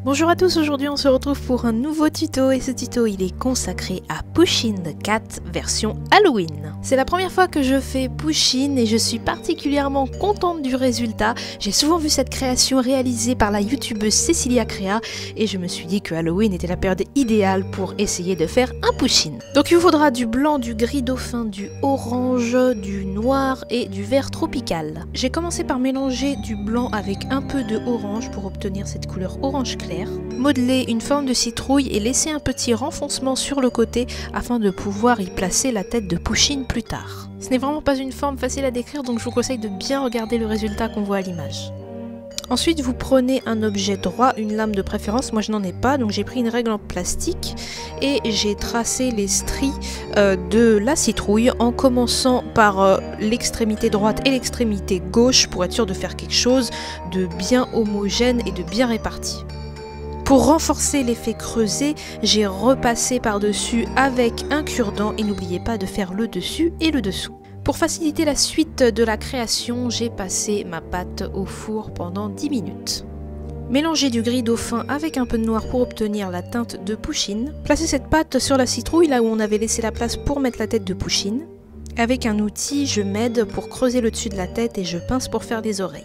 Bonjour à tous, aujourd'hui on se retrouve pour un nouveau tuto et ce tuto il est consacré à Pusheen the Cat version Halloween. C'est la première fois que je fais Pusheen et je suis particulièrement contente du résultat. J'ai souvent vu cette création réalisée par la youtubeuse Cecilia Crea et je me suis dit que Halloween était la période idéale pour essayer de faire un Pusheen. Donc il vous faudra du blanc, du gris dauphin, du orange, du noir et du vert tropical. J'ai commencé par mélanger du blanc avec un peu de orange pour obtenir cette couleur orange clair. Modeler une forme de citrouille et laisser un petit renfoncement sur le côté afin de pouvoir y placer la tête de Pusheen plus tard. Ce n'est vraiment pas une forme facile à décrire donc je vous conseille de bien regarder le résultat qu'on voit à l'image. Ensuite vous prenez un objet droit, une lame de préférence, moi je n'en ai pas donc j'ai pris une règle en plastique et j'ai tracé les stries de la citrouille en commençant par l'extrémité droite et l'extrémité gauche pour être sûr de faire quelque chose de bien homogène et de bien réparti. Pour renforcer l'effet creusé, j'ai repassé par-dessus avec un cure-dent et n'oubliez pas de faire le dessus et le dessous. Pour faciliter la suite de la création, j'ai passé ma pâte au four pendant 10 minutes. Mélangez du gris dauphin avec un peu de noir pour obtenir la teinte de Pusheen. Placez cette pâte sur la citrouille là où on avait laissé la place pour mettre la tête de Pusheen. Avec un outil, je m'aide pour creuser le dessus de la tête et je pince pour faire les oreilles.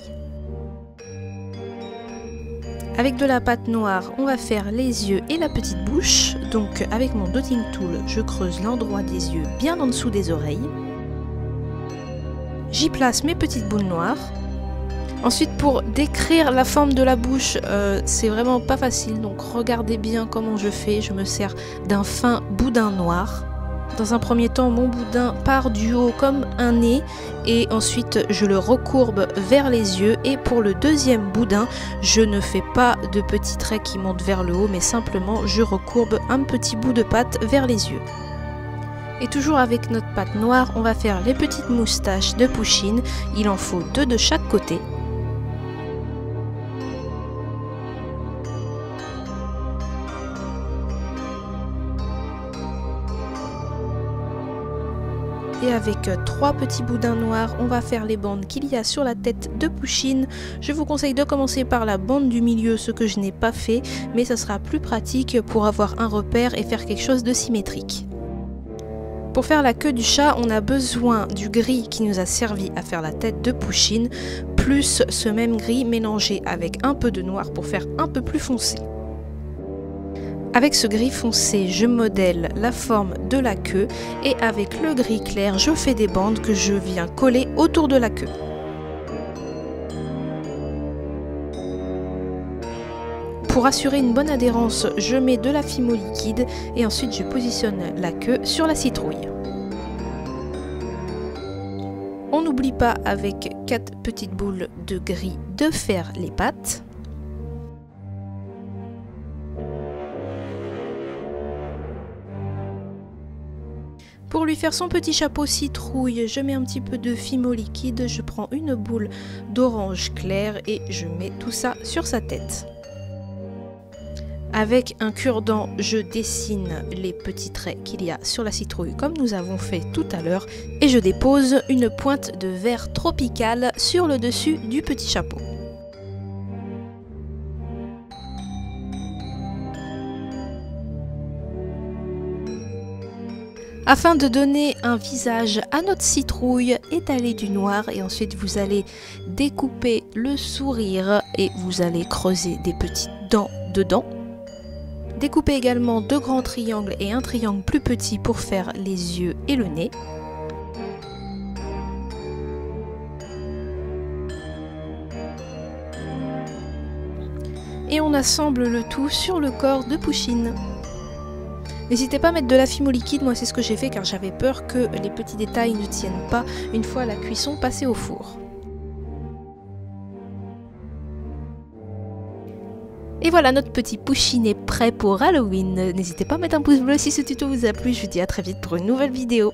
Avec de la pâte noire, on va faire les yeux et la petite bouche. Donc avec mon dotting tool, je creuse l'endroit des yeux bien en dessous des oreilles. J'y place mes petites boules noires. Ensuite pour décrire la forme de la bouche, c'est vraiment pas facile. Donc regardez bien comment je fais. Je me sers d'un fin boudin noir. Dans un premier temps, mon boudin part du haut comme un nez et ensuite je le recourbe vers les yeux et pour le deuxième boudin, je ne fais pas de petits traits qui montent vers le haut mais simplement je recourbe un petit bout de pâte vers les yeux. Et toujours avec notre pâte noire, on va faire les petites moustaches de Pusheen, il en faut 2 de chaque côté. Et avec 3 petits boudins noirs, on va faire les bandes qu'il y a sur la tête de Pusheen. Je vous conseille de commencer par la bande du milieu, ce que je n'ai pas fait, mais ça sera plus pratique pour avoir un repère et faire quelque chose de symétrique. Pour faire la queue du chat, on a besoin du gris qui nous a servi à faire la tête de Pusheen, plus ce même gris mélangé avec un peu de noir pour faire un peu plus foncé. Avec ce gris foncé, je modèle la forme de la queue et avec le gris clair, je fais des bandes que je viens coller autour de la queue. Pour assurer une bonne adhérence, je mets de la fimo liquide et ensuite je positionne la queue sur la citrouille. On n'oublie pas avec 4 petites boules de gris de faire les pattes. Pour lui faire son petit chapeau citrouille, je mets un petit peu de fimo liquide, je prends une boule d'orange clair et je mets tout ça sur sa tête. Avec un cure-dent, je dessine les petits traits qu'il y a sur la citrouille comme nous avons fait tout à l'heure et je dépose une pointe de vert tropical sur le dessus du petit chapeau. Afin de donner un visage à notre citrouille, étalez du noir et ensuite vous allez découper le sourire et vous allez creuser des petites dents dedans. Découpez également 2 grands triangles et un triangle plus petit pour faire les yeux et le nez. Et on assemble le tout sur le corps de Pusheen. N'hésitez pas à mettre de la fimo liquide, moi c'est ce que j'ai fait car j'avais peur que les petits détails ne tiennent pas une fois la cuisson passée au four. Et voilà, notre petit Pusheen est prêt pour Halloween. N'hésitez pas à mettre un pouce bleu si ce tuto vous a plu, je vous dis à très vite pour une nouvelle vidéo.